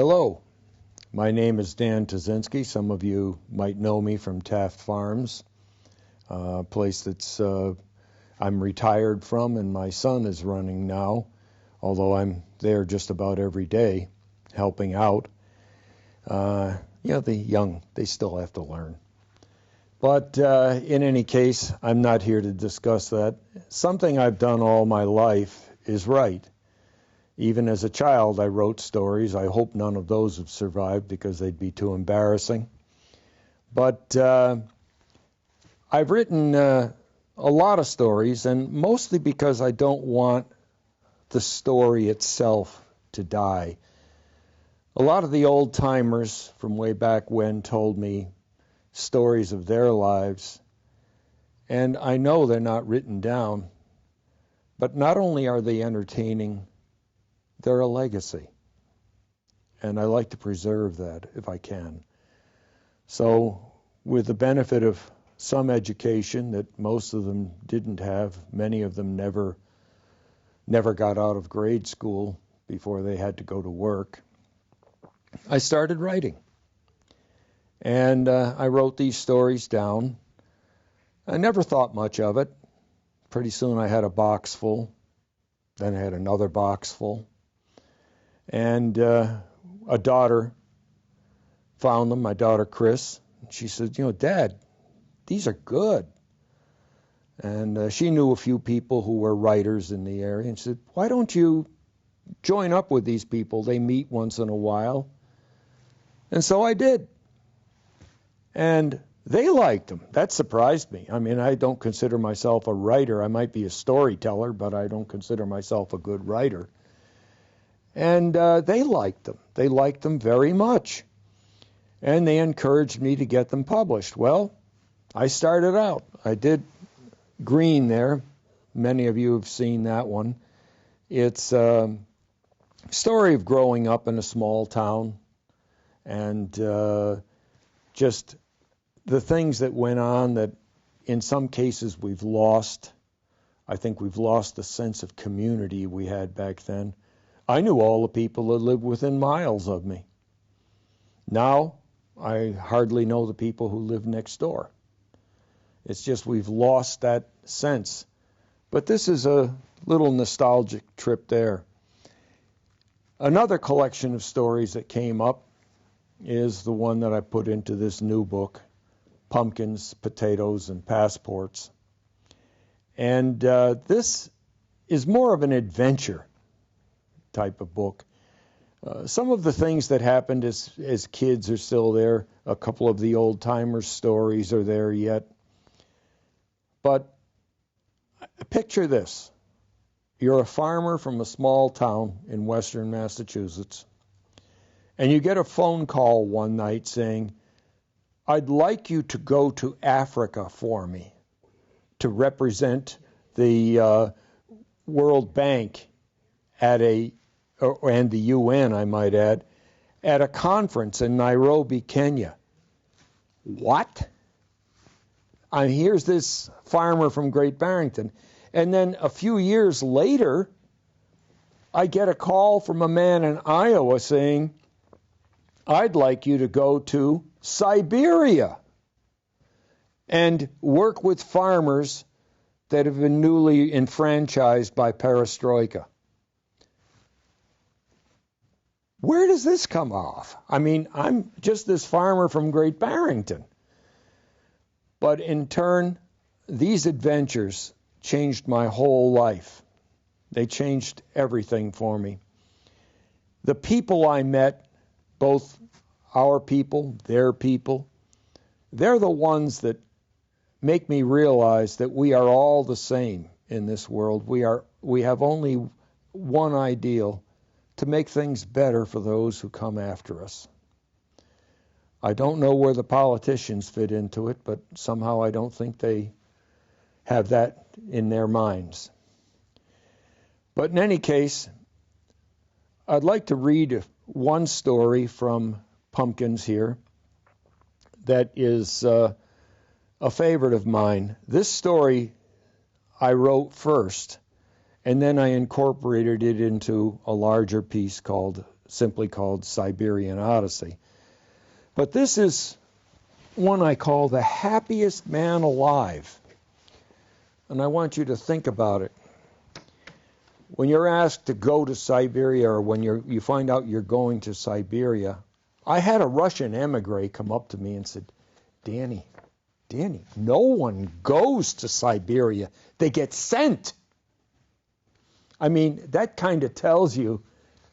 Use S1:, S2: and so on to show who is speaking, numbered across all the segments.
S1: Hello, my name is Dan Tawczynski. Some of you might know me from Taft Farms, a place that's I'm retired from and my son is running now, although I'm there just about every day helping out. The young, they still have to learn. But in any case, I'm not here to discuss that. Something I've done all my life is write. Even as a child, I wrote stories. I hope none of those have survived because they'd be too embarrassing. But I've written a lot of stories, and mostly because I don't want the story itself to die. A lot of the old-timers from way back when told me stories of their lives, and I know they're not written down, but not only are they entertaining, they're a legacy, and I like to preserve that if I can. So with the benefit of some education that most of them didn't have, many of them never got out of grade school before they had to go to work, I started writing. And I wrote these stories down. I never thought much of it. Pretty soon I had a box full. Then I had another box full. And a daughter found them, my daughter Chris. She said, Dad, these are good. And she knew a few people who were writers in the area. And she said, why don't you join up with these people? They meet once in a while. And so I did. And they liked them. That surprised me. I mean, I don't consider myself a writer. I might be a storyteller, but I don't consider myself a good writer. And they liked them. They liked them very much. And they encouraged me to get them published. Well, I started out. I did Green there. Many of you have seen that one. It's a story of growing up in a small town and just the things that went on that in some cases we've lost. I think we've lost the sense of community we had back then. I knew all the people that lived within miles of me. Now, I hardly know the people who live next door. It's just we've lost that sense. But this is a little nostalgic trip there. Another collection of stories that came up is the one that I put into this new book, Pumpkins, Potatoes, and Passports. And this is more of an adventure type of book. Some of the things that happened as kids are still there. A couple of the old-timers' stories are there yet. But picture this. You're a farmer from a small town in western Massachusetts, and you get a phone call one night saying, I'd like you to go to Africa for me to represent the World Bank and the UN, I might add, at a conference in Nairobi, Kenya. What? Here's this farmer from Great Barrington. And then a few years later, I get a call from a man in Iowa saying, I'd like you to go to Siberia and work with farmers that have been newly enfranchised by perestroika. Where does this come off? I mean, I'm just this farmer from Great Barrington. But in turn, these adventures changed my whole life. They changed everything for me. The people I met, both our people, their people, they're the ones that make me realize that we are all the same in this world. We have only one ideal: to make things better for those who come after us. I don't know where the politicians fit into it, but somehow I don't think they have that in their minds. But in any case, I'd like to read one story from Pumpkins here that is a favorite of mine. This story I wrote first, and then I incorporated it into a larger piece called simply called Siberian Odyssey. But this is one I call the happiest man alive. And I want you to think about it. When you're asked to go to Siberia, or when you find out you're going to Siberia, I had a Russian emigre come up to me and said, Danny, no one goes to Siberia. They get sent. I mean, that kind of tells you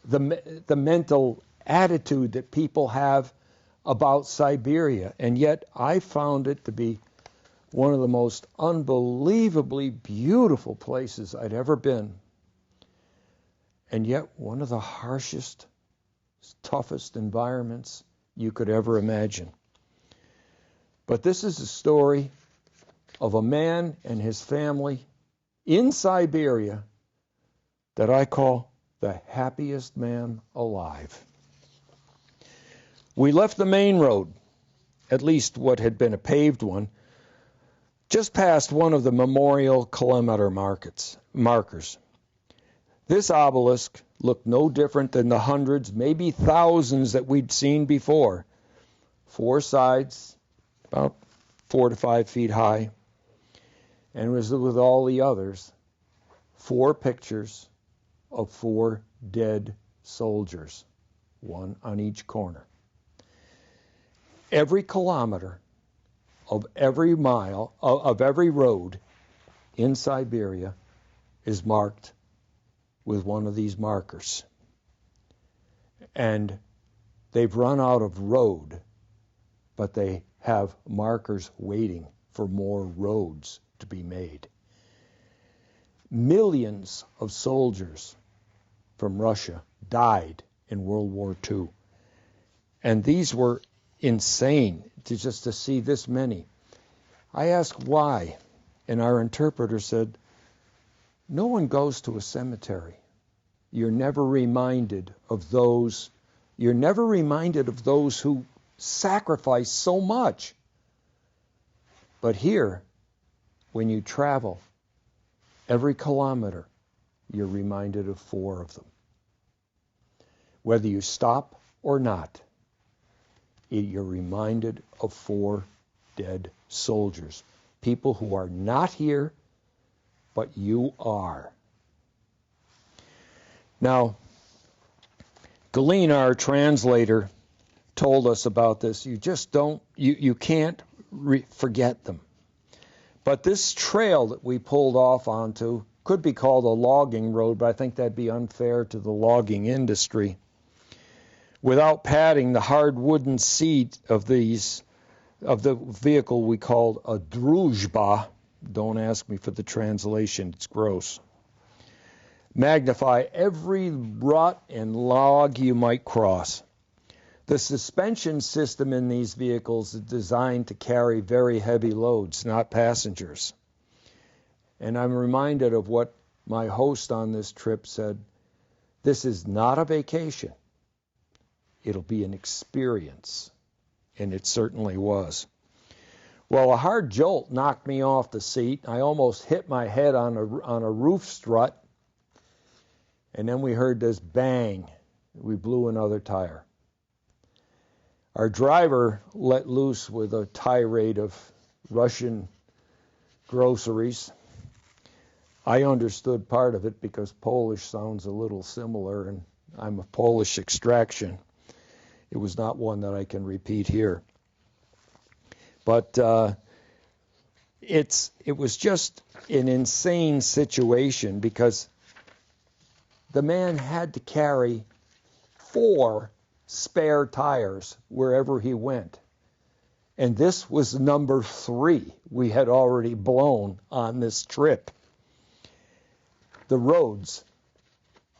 S1: the mental attitude that people have about Siberia. And yet I found it to be one of the most unbelievably beautiful places I'd ever been. And yet one of the harshest, toughest environments you could ever imagine. But this is a story of a man and his family in Siberia that I call the happiest man alive. We left the main road, at least what had been a paved one, just past one of the memorial kilometer markers. This obelisk looked no different than the hundreds, maybe thousands that we'd seen before. 4 sides, about 4 to 5 feet high, and was with all the others, 4 pictures of 4 dead soldiers, one on each corner. Every kilometer of every mile of every road in Siberia is marked with one of these markers. And they've run out of road, but they have markers waiting for more roads to be made. Millions of soldiers from Russia died in World War II. And these were insane just to see this many. I asked why, and our interpreter said, no one goes to a cemetery. You're never reminded of those who sacrifice so much. But here, when you travel, every kilometer, you're reminded of 4 of them. Whether you stop or not, you're reminded of 4 dead soldiers. People who are not here, but you are. Now, Galena, our translator, told us about this. You just don't, you can't forget them. But this trail that we pulled off onto could be called a logging road, but I think that'd be unfair to the logging industry. Without padding, the hard wooden seat of the vehicle we called a druzhba, don't ask me for the translation, it's gross, magnify every rut and log you might cross. The suspension system in these vehicles is designed to carry very heavy loads, not passengers. And I'm reminded of what my host on this trip said. This is not a vacation. It'll be an experience. And it certainly was. Well, a hard jolt knocked me off the seat. I almost hit my head on a roof strut. And then we heard this bang. We blew another tire. Our driver let loose with a tirade of Russian groceries. I understood part of it because Polish sounds a little similar, and I'm of Polish extraction. It was not one that I can repeat here. But it was just an insane situation because the man had to carry 4 spare tires wherever he went. And this was number 3 we had already blown on this trip. The roads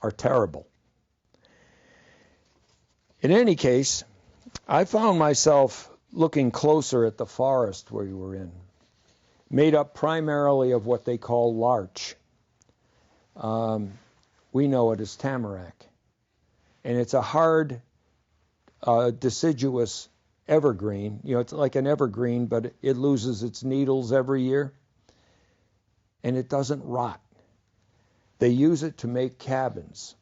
S1: are terrible. In any case, I found myself looking closer at the forest we were in, made up primarily of what they call larch. We know it as tamarack. And it's a hard, deciduous evergreen. You know, it's like an evergreen, but it loses its needles every year. And it doesn't rot. They use it to make cabins.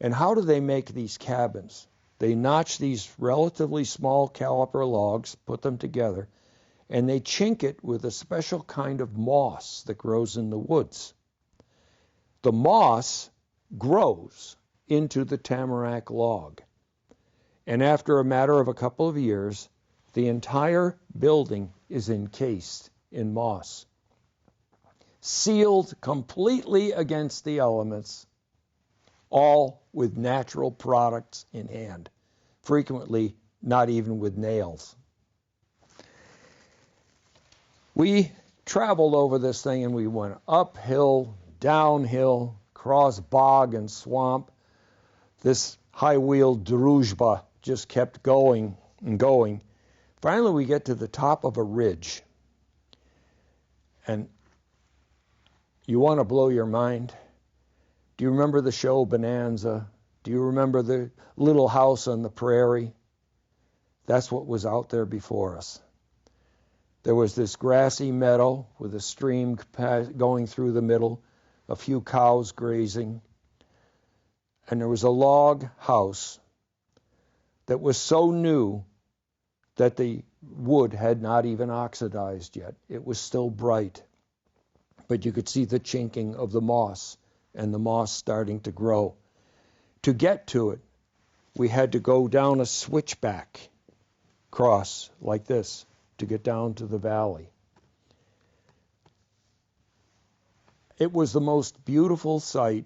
S1: And how do they make these cabins? They notch these relatively small caliper logs, put them together, and they chink it with a special kind of moss that grows in the woods. The moss grows into the tamarack log. And after a matter of a couple of years, the entire building is encased in moss, sealed completely against the elements, all with natural products in hand, frequently not even with nails. We traveled over this thing and we went uphill, downhill, across bog and swamp. This high-wheeled druzhba just kept going and going. Finally, we get to the top of a ridge. And you want to blow your mind? Do you remember the show Bonanza? Do you remember the little house on the prairie? That's what was out there before us. There was this grassy meadow with a stream going through the middle, a few cows grazing, and there was a log house that was so new that the wood had not even oxidized yet. It was still bright, but you could see the chinking of the moss and the moss starting to grow. To get to it, we had to go down a switchback cross like this to get down to the valley. It was the most beautiful sight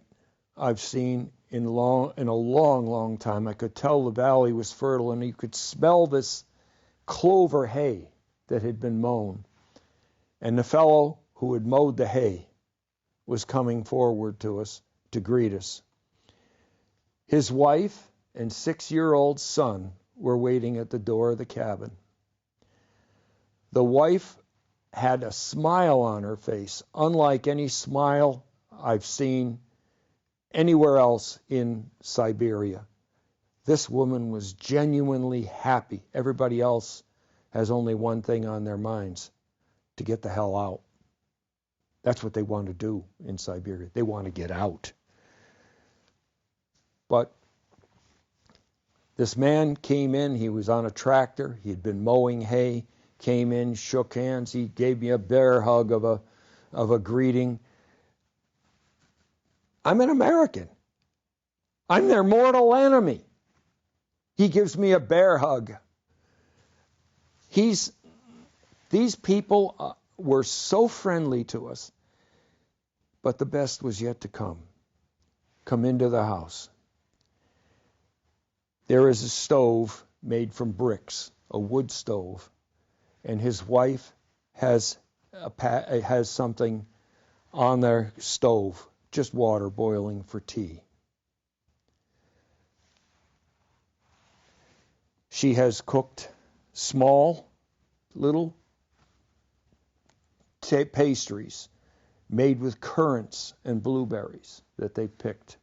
S1: I've seen in a long time. I could tell the valley was fertile, and you could smell this clover hay that had been mown. And the fellow who had mowed the hay was coming forward to us to greet us. His wife and 6-year-old son were waiting at the door of the cabin. The wife had a smile on her face, unlike any smile I've seen anywhere else in Siberia. This woman was genuinely happy. Everybody else has only one thing on their minds: to get the hell out. That's what they want to do in Siberia. They want to get out. But this man came in. He was on a tractor. He had been mowing hay. Came in, shook hands. He gave me a bear hug of a greeting. I'm an American. I'm their mortal enemy. He gives me a bear hug. These people were so friendly to us. But the best was yet to come. Come into the house. There is a stove made from bricks, a wood stove, and his wife has something on their stove, just water boiling for tea. She has cooked small, little pastries made with currants and blueberries that they picked.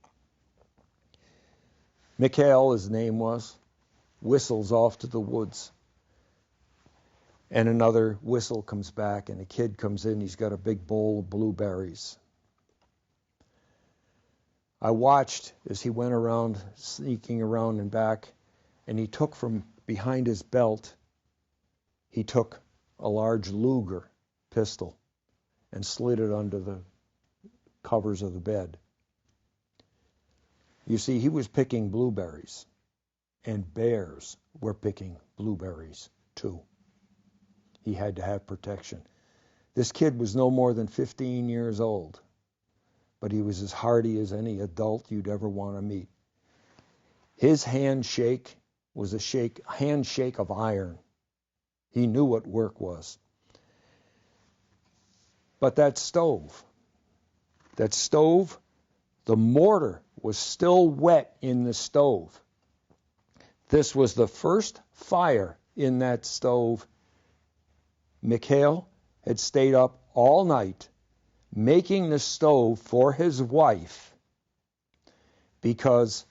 S1: Mikhail, his name was, whistles off to the woods. And another whistle comes back, and a kid comes in. He's got a big bowl of blueberries. I watched as he went around, sneaking around and back, and he took from behind his belt, he took a large Luger pistol and slid it under the covers of the bed. You see, he was picking blueberries, and bears were picking blueberries too. He had to have protection. This kid was no more than 15 years old, but he was as hardy as any adult you'd ever want to meet. His handshake was a handshake of iron. He knew what work was. But that stove, the mortar was still wet in the stove. This was the first fire in that stove. Mikhail had stayed up all night making the stove for his wife because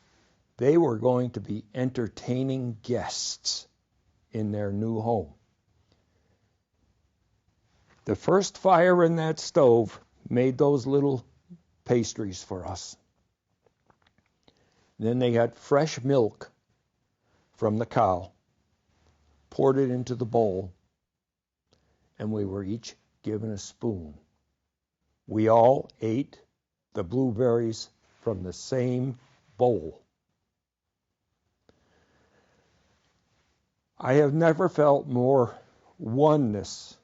S1: they were going to be entertaining guests in their new home. The first fire in that stove made those little pastries for us. Then they got fresh milk from the cow, poured it into the bowl, and we were each given a spoon. We all ate the blueberries from the same bowl. I have never felt more oneness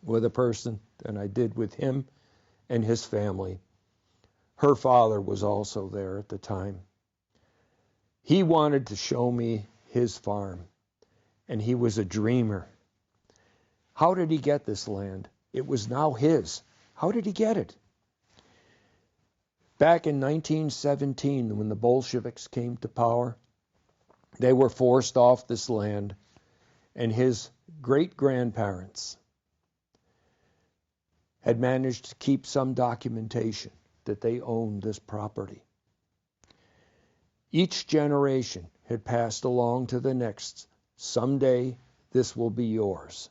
S1: with a person than I did with him and his family. Her father was also there at the time. He wanted to show me his farm, and he was a dreamer. How did he get this land? It was now his. How did he get it? Back in 1917, when the Bolsheviks came to power, they were forced off this land, and his great-grandparents had managed to keep some documentation that they owned this property. Each generation had passed along to the next. Someday, this will be yours.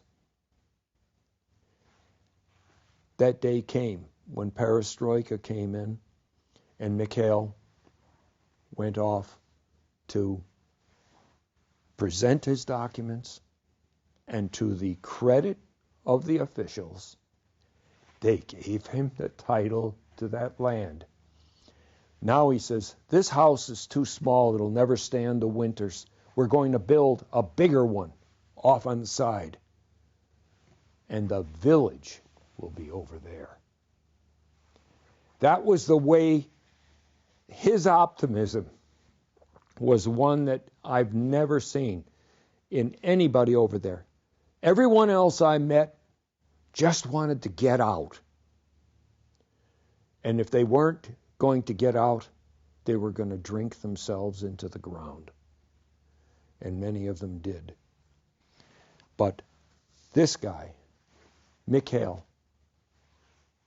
S1: That day came when Perestroika came in, and Mikhail went off to present his documents, and to the credit of the officials, they gave him the title to that land. Now he says, this house is too small, it'll never stand the winters. We're going to build a bigger one off on the side, and the village will be over there. That was the way. His optimism was one that I've never seen in anybody over there. Everyone else I met just wanted to get out. And if they weren't going to get out, they were going to drink themselves into the ground. And many of them did. But this guy, Mikhail,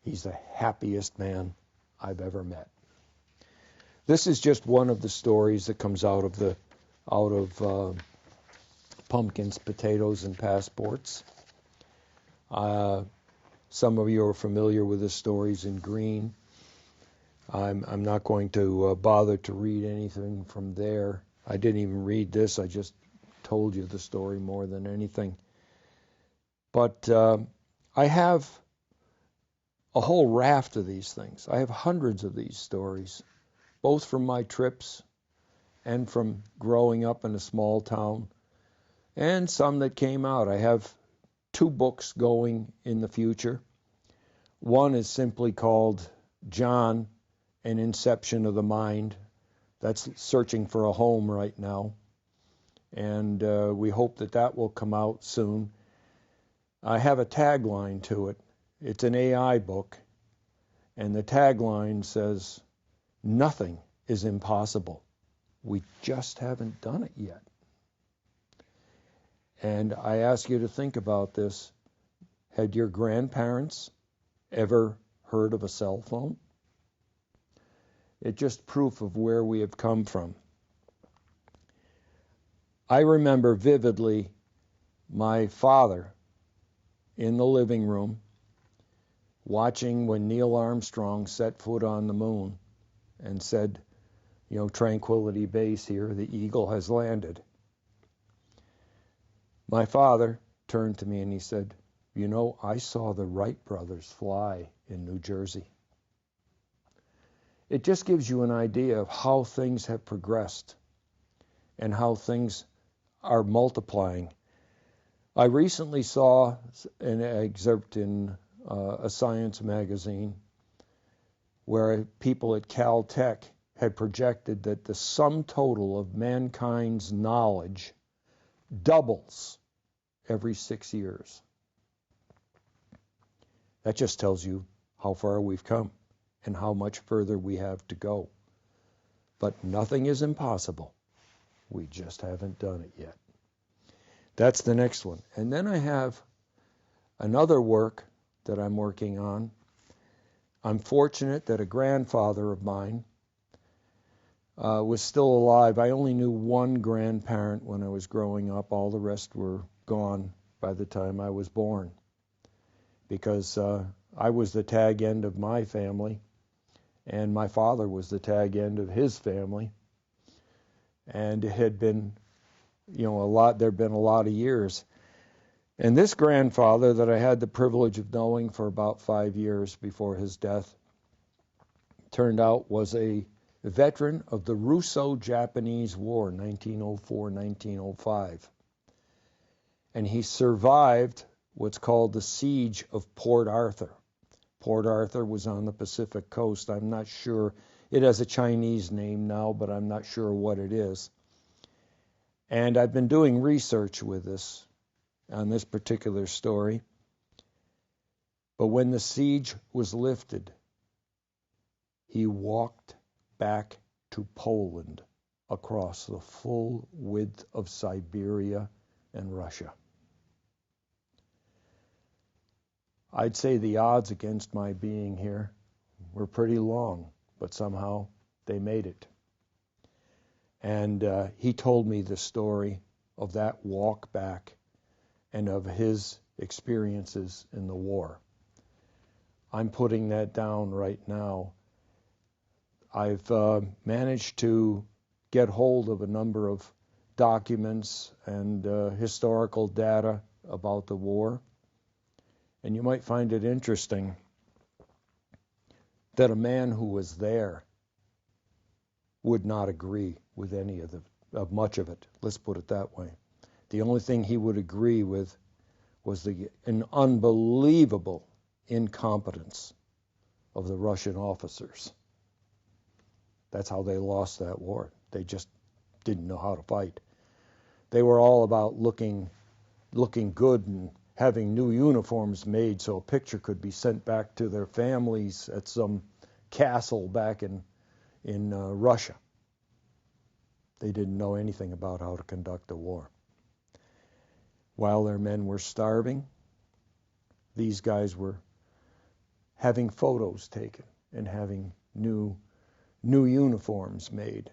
S1: he's the happiest man I've ever met. This is just one of the stories that comes out of pumpkins, potatoes, and passports. Some of you are familiar with the stories in green. I'm not going to bother to read anything from there. I didn't even read this. I just told you the story more than anything. But I have a whole raft of these things. I have hundreds of these stories, both from my trips and from growing up in a small town, and some that came out. I have 2 books going in the future. One is simply called John, an Inception of the Mind. That's searching for a home right now, and we hope that that will come out soon. I have a tagline to it. It's an AI book, and the tagline says, "Nothing is impossible. We just haven't done it yet." And I ask you to think about this. Had your grandparents ever heard of a cell phone? It's just proof of where we have come from. I remember vividly my father in the living room watching when Neil Armstrong set foot on the moon and said, Tranquility Base here, the Eagle has landed. My father turned to me and he said, I saw the Wright brothers fly in New Jersey. It just gives you an idea of how things have progressed and how things are multiplying. I recently saw an excerpt in a science magazine where people at Caltech had projected that the sum total of mankind's knowledge doubles every 6 years. That just tells you how far we've come and how much further we have to go. But nothing is impossible. We just haven't done it yet. That's the next one. And then I have another work that I'm working on. I'm fortunate that a grandfather of mine was still alive. I only knew one grandparent when I was growing up. All the rest were gone by the time I was born, because I was the tag end of my family, and my father was the tag end of his family. And it had been, there'd been a lot of years. And this grandfather that I had the privilege of knowing for about 5 years before his death turned out was a veteran of the Russo-Japanese War, 1904-1905. And he survived what's called the Siege of Port Arthur. Port Arthur was on the Pacific coast. I'm not sure. It has a Chinese name now, but I'm not sure what it is. And I've been doing research with this on this particular story. But when the siege was lifted, he walked back to Poland across the full width of Siberia and Russia. I'd say the odds against my being here were pretty long, but somehow they made it. And he told me the story of that walk back and of his experiences in the war. I'm putting that down right now. I've managed to get hold of a number of documents and historical data about the war. And you might find it interesting that a man who was there would not agree with any of much of it. Let's put it that way. The only thing he would agree with was an unbelievable incompetence of the Russian officers. That's how they lost that war. They just didn't know how to fight. They were all about looking good and having new uniforms made so a picture could be sent back to their families at some castle back in Russia. They didn't know anything about how to conduct a war. While their men were starving, these guys were having photos taken and having new uniforms made.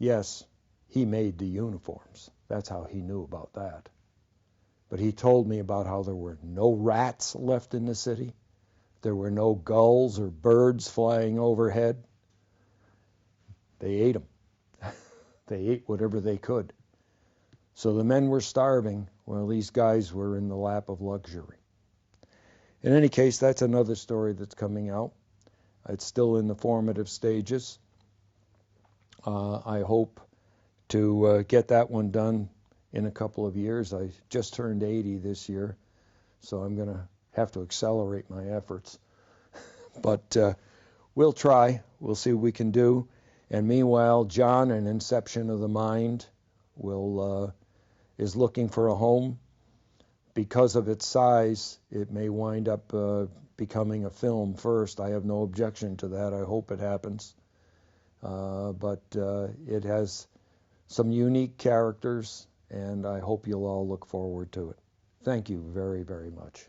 S1: Yes, he made the uniforms. That's how he knew about that. But he told me about how there were no rats left in the city. There were no gulls or birds flying overhead. They ate them. They ate whatever they could. So the men were starving while these guys were in the lap of luxury. In any case, that's another story that's coming out. It's still in the formative stages. I hope to get that one done in a couple of years. I just turned 80 this year, so I'm going to have to accelerate my efforts. But we'll try. We'll see what we can do. And meanwhile, John, in Inception of the Mind, is looking for a home. Because of its size, it may wind up becoming a film first. I have no objection to that. I hope it happens. But it has some unique characters, and I hope you'll all look forward to it. Thank you very, very much.